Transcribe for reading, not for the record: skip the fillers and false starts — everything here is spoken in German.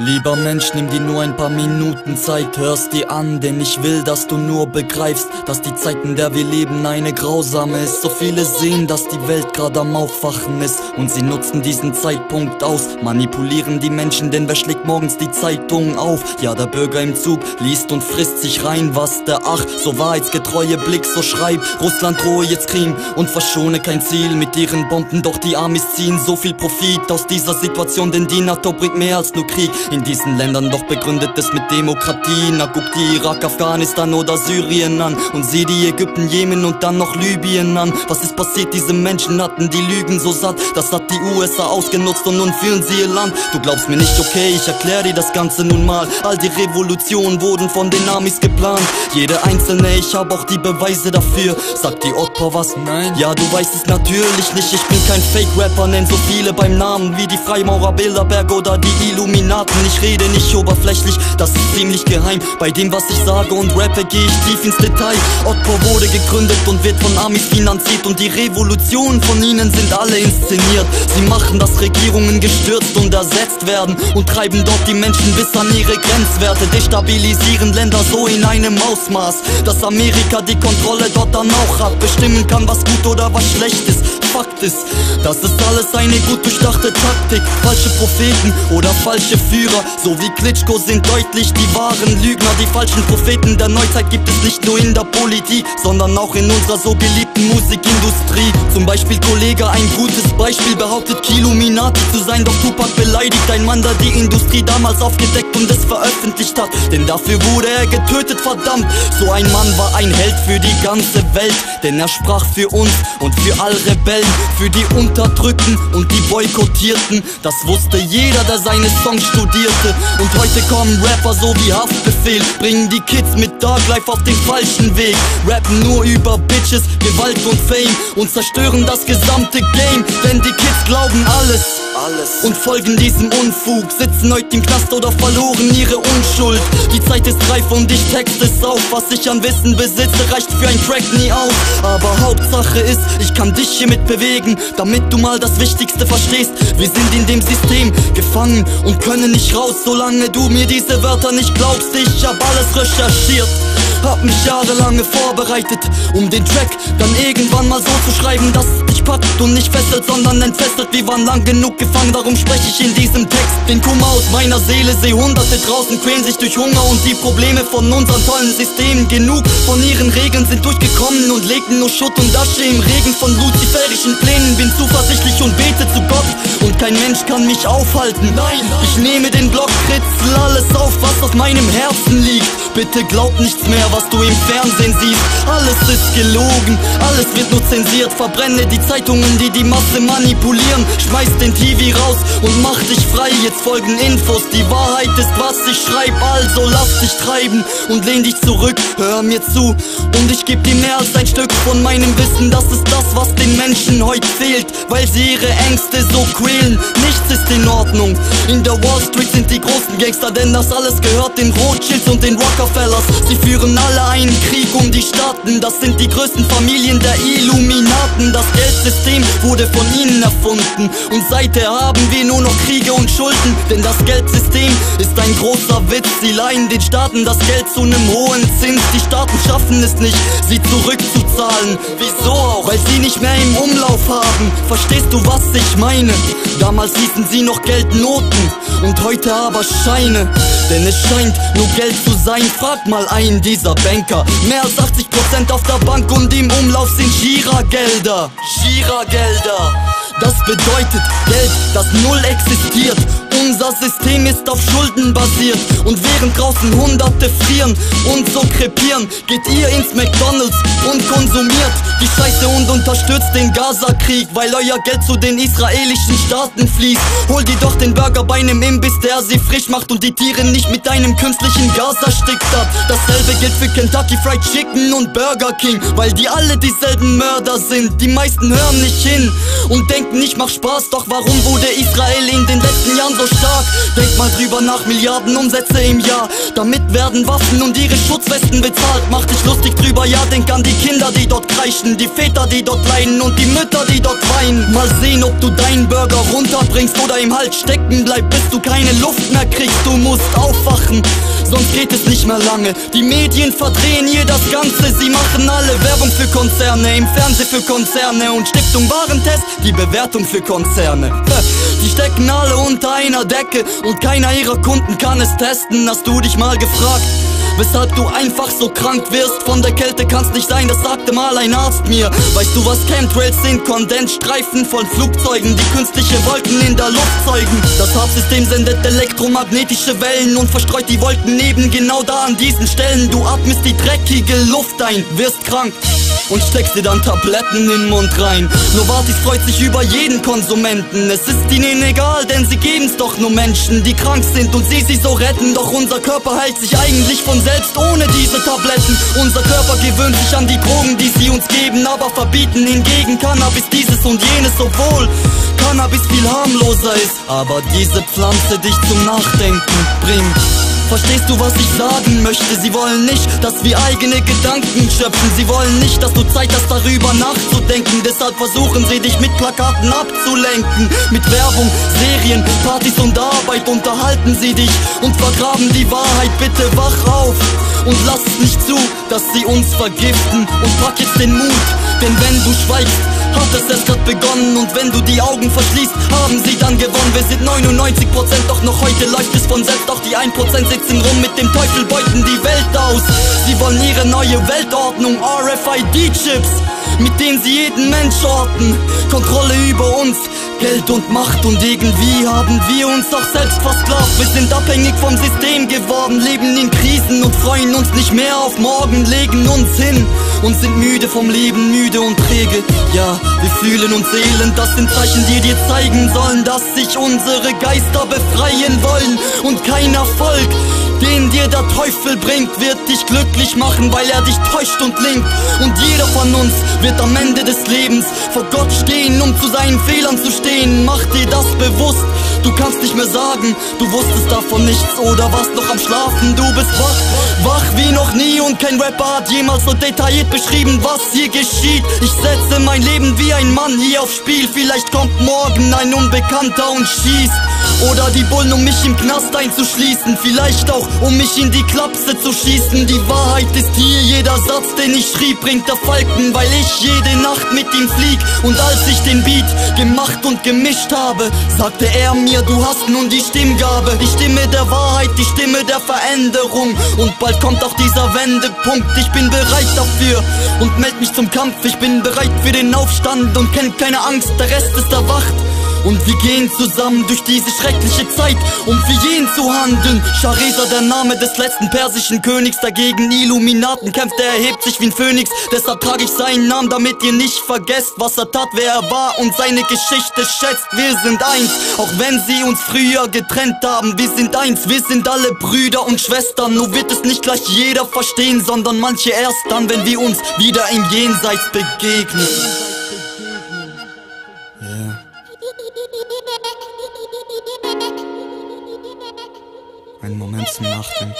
Lieber Mensch, nimm dir nur ein paar Minuten Zeit, hörst dir an, denn ich will, dass du nur begreifst, dass die Zeit, in der wir leben, eine grausame ist. So viele sehen, dass die Welt gerade am Aufwachen ist und sie nutzen diesen Zeitpunkt aus, manipulieren die Menschen, denn wer schlägt morgens die Zeitung auf? Ja, der Bürger im Zug liest und frisst sich rein, was der so wahrheitsgetreue Blick so schreibt. Russland drohe jetzt Krieg und verschone kein Ziel mit ihren Bomben, doch die Amis ziehen so viel Profit aus dieser Situation, denn die NATO bringt mehr als nur Krieg in diesen Ländern, doch begründet es mit Demokratie. Na guck die Irak, Afghanistan oder Syrien an und sieh die Ägypten, Jemen und dann noch Libyen an. Was ist passiert? Diese Menschen hatten die Lügen so satt, das hat die USA ausgenutzt und nun führen sie ihr Land. Du glaubst mir nicht, okay, ich erklär dir das Ganze nun mal. All die Revolutionen wurden von den Amis geplant, jede einzelne, ich hab auch die Beweise dafür. Sagt die Otto was? Nein. Ja, du weißt es natürlich nicht, ich bin kein Fake-Rapper, nenn so viele beim Namen wie die Freimaurer, Bilderberg oder die Illuminaten. Ich rede nicht oberflächlich, das ist ziemlich geheim. Bei dem, was ich sage und rappe, gehe ich tief ins Detail. Otto wurde gegründet und wird von Amis finanziert und die Revolutionen von ihnen sind alle inszeniert. Sie machen, dass Regierungen gestürzt und ersetzt werden und treiben dort die Menschen bis an ihre Grenzwerte. Destabilisieren Länder so in einem Ausmaß, dass Amerika die Kontrolle dort dann auch hat, bestimmen kann, was gut oder was schlecht ist. Fakt ist, das ist alles eine gut durchdachte Taktik. Falsche Propheten oder falsche Führer, so wie Klitschko, sind deutlich die wahren Lügner. Die falschen Propheten der Neuzeit gibt es nicht nur in der Politik, sondern auch in unserer so geliebten Musikindustrie. Zum Beispiel Kollega, ein gutes Beispiel, behauptet Killuminati zu sein, doch Tupac beleidigt ein Mann, der die Industrie damals aufgedeckt und es veröffentlicht hat. Denn dafür wurde er getötet, verdammt. So ein Mann war ein Held für die ganze Welt, denn er sprach für uns und für all Rebellen, für die Unterdrückten und die Boykottierten. Das wusste jeder, der seine Songs studierte. Und heute kommen Rapper so wie Haftbefehl, bringen die Kids mit Dark Life auf den falschen Weg, rappen nur über Bitches, Gewalt und Fame und zerstören das gesamte Game. Denn die Kids glauben alles und folgen diesem Unfug, sitzen heute im Knast oder verloren ihre Unschuld. Die Zeit ist reif und ich texte es auf, was ich an Wissen besitze, reicht für ein Track nie aus. Aber Hauptsache ist, ich kann dich hiermit bewegen, damit du mal das Wichtigste verstehst. Wir sind in dem System gefangen und können nicht raus, solange du mir diese Wörter nicht glaubst. Ich hab alles recherchiert, hab mich jahrelang vorbereitet, um den Track dann irgendwann mal so zu schreiben, dass es dich packt und nicht fesselt, sondern entfesselt. Wir waren lang genug gefangen, darum spreche ich in diesem Text den Kummer aus meiner Seele. Seh Hunderte draußen quälen sich durch Hunger und die Probleme von unseren tollen Systemen. Genug von ihren Regeln sind durchgekommen und legten nur Schutt und Asche im Regen von luziferischen Plänen. Bin zuversichtlich und bete zu Gott und kein Mensch kann mich aufhalten. Nein, ich nehme den Block, kritzel alles auf, was auf meinem Herzen liegt. Bitte glaub nichts mehr, was du im Fernsehen siehst. Alles ist gelogen, alles wird nur zensiert. Verbrenne die Zeitungen, die die Masse manipulieren. Schmeiß den TV raus und mach dich frei. Jetzt folgen Infos, die Wahrheit ist, was ich schreib. Also lass dich treiben und lehn dich zurück, hör mir zu und ich geb dir mehr als ein Stück von meinem Wissen. Das ist das, was den Menschen heute fehlt, weil sie ihre Ängste so quälen. Nichts ist in Ordnung, in der Wall Street sind die großen Gangster, denn das alles gehört den Rothschilds und den Rockefellers. Sie führen alle einen Krieg um die Staaten, das sind die größten Familien der Illuminaten. Das Geldsystem wurde von ihnen erfunden und seither haben wir nur noch Kriege und Schulden. Denn das Geldsystem ist ein großer Witz, sie leihen den Staaten das Geld zu einem hohen Zins. Die Staaten schaffen es nicht, sie zurückzuzahlen. Wieso auch? Weil sie nicht mehr im Umlauf haben. Verstehst du, was ich meine? Damals hießen sie noch Geldnoten und heute aber Scheine. Denn es scheint nur Geld zu sein, frag mal einen dieser Banker. Mehr als 80% auf der Bank und im Umlauf sind Giragelder. Giragelder. Das bedeutet Geld, das null existiert. Unser System ist auf Schulden basiert und während draußen Hunderte frieren und so krepieren, geht ihr ins McDonalds und konsumiert die Scheiße und unterstützt den Gaza-Krieg, weil euer Geld zu den israelischen Staaten fließt. Hol dir doch den Burger bei einem Imbiss, der sie frisch macht und die Tiere nicht mit einem künstlichen Gas erstickt hat. Dasselbe gilt für Kentucky Fried Chicken und Burger King, weil die alle dieselben Mörder sind. Die meisten hören nicht hin und denken, ich mach Spaß, doch warum wurde Israel in den letzten Jahren so stark. Denk mal drüber nach, Milliarden Umsätze im Jahr. Damit werden Waffen und ihre Schutzwesten bezahlt. Mach dich lustig drüber, ja, denk an die Kinder, die dort kreischen, die Väter, die dort leiden und die Mütter, die dort weinen. Mal sehen, ob du deinen Burger runterbringst oder im Hals stecken bleibst, bis du keine Luft mehr kriegst. Du musst aufwachen, sonst geht es nicht mehr lange. Die Medien verdrehen hier das Ganze, sie machen alle Werbung für Konzerne, im Fernsehen für Konzerne und Stiftung Warentest, die Bewertung für Konzerne. Die stecken alle unter einer Decke und keiner ihrer Kunden kann es testen. Hast du dich mal gefragt, weshalb du einfach so krank wirst? Von der Kälte kann's nicht sein, das sagte mal ein Arzt mir. Weißt du, was Chemtrails sind? Kondensstreifen von Flugzeugen, die künstliche Wolken in der Luft zeugen. Das Farbsystem sendet elektromagnetische Wellen und verstreut die Wolken eben genau da an diesen Stellen. Du atmest die dreckige Luft ein, wirst krank und steckst dir dann Tabletten in den Mund rein. Novartis freut sich über jeden Konsumenten. Es ist ihnen egal, denn sie geben's doch nur Menschen, die krank sind und sie so retten. Doch unser Körper heilt sich eigentlich von selbst ohne diese Tabletten. Unser Körper gewöhnt sich an die Drogen, die sie uns geben, aber verbieten hingegen Cannabis dieses und jenes, obwohl Cannabis viel harmloser ist, aber diese Pflanze dich zum Nachdenken bringt. Verstehst du, was ich sagen möchte? Sie wollen nicht, dass wir eigene Gedanken schöpfen. Sie wollen nicht, dass du Zeit hast, darüber nachzudenken. Deshalb versuchen sie, dich mit Plakaten abzulenken. Mit Werbung, Serien, Partys und Arbeit unterhalten sie dich und vergraben die Wahrheit. Bitte wach auf und lass es nicht zu, dass sie uns vergiften. Und pack jetzt den Mut, denn wenn du schweigst, hat es erst grad begonnen. Und wenn du die Augen verschließt, haben sie dann gewonnen. Wir sind 99%, doch noch heute läuft es von selbst. Auch die 1% sitzen rum mit dem Teufel, beuten die Welt aus. Sie wollen ihre neue Weltordnung, RFID-Chips, mit denen sie jeden Mensch orten. Kontrolle über uns, Geld und Macht, und irgendwie haben wir uns auch selbst versklavt. Wir sind abhängig vom System geworden, leben in Krisen und freuen uns nicht mehr auf morgen, legen uns hin und sind müde vom Leben, müde und träge. Ja, wir fühlen uns elend, das sind Zeichen, die dir zeigen sollen, dass sich unsere Geister befreien wollen. Und kein Erfolg, den dir der Teufel bringt, wird dich glücklich machen, weil er dich täuscht und linkt. Und jeder von uns wird am Ende des Lebens vor Gott stehen, um zu seinen Fehlern zu stehen. Mach dir das bewusst, du kannst nicht mehr sagen, du wusstest davon nichts oder warst noch am Schlafen. Du bist wach wie noch nie, und kein Rapper hat jemals so detailliert beschrieben, was hier geschieht. Ich setze mein Leben wie ein Mann hier aufs Spiel. Vielleicht kommt morgen ein Unbekannter und schießt, oder die Bullen, um mich im Knast einzuschließen. Vielleicht auch, um mich in die Klapse zu schießen. Die Wahrheit ist hier, jeder Satz, den ich schrieb, bringt der Falken, weil ich jede Nacht mit ihm flieg. Und als ich den Beat gemacht und gemischt habe, sagte er mir, du hast nun die Stimmgabe. Die Stimme der Wahrheit, die Stimme der Veränderung. Und bald kommt auch dieser Wendepunkt. Ich bin bereit dafür und meld mich zum Kampf. Ich bin bereit für den Aufstand und kenn keine Angst, der Rest ist erwacht. Und wir gehen zusammen durch diese schreckliche Zeit, um für jeden zu handeln. Schahreser, der Name des letzten persischen Königs, dagegen Illuminaten kämpft, er erhebt sich wie ein Phönix. Deshalb trage ich seinen Namen, damit ihr nicht vergesst, was er tat, wer er war und seine Geschichte schätzt. Wir sind eins, auch wenn sie uns früher getrennt haben. Wir sind eins, wir sind alle Brüder und Schwestern. Nur wird es nicht gleich jeder verstehen, sondern manche erst dann, wenn wir uns wieder im Jenseits begegnen. Yeah. Ein Moment zum Nachdenken.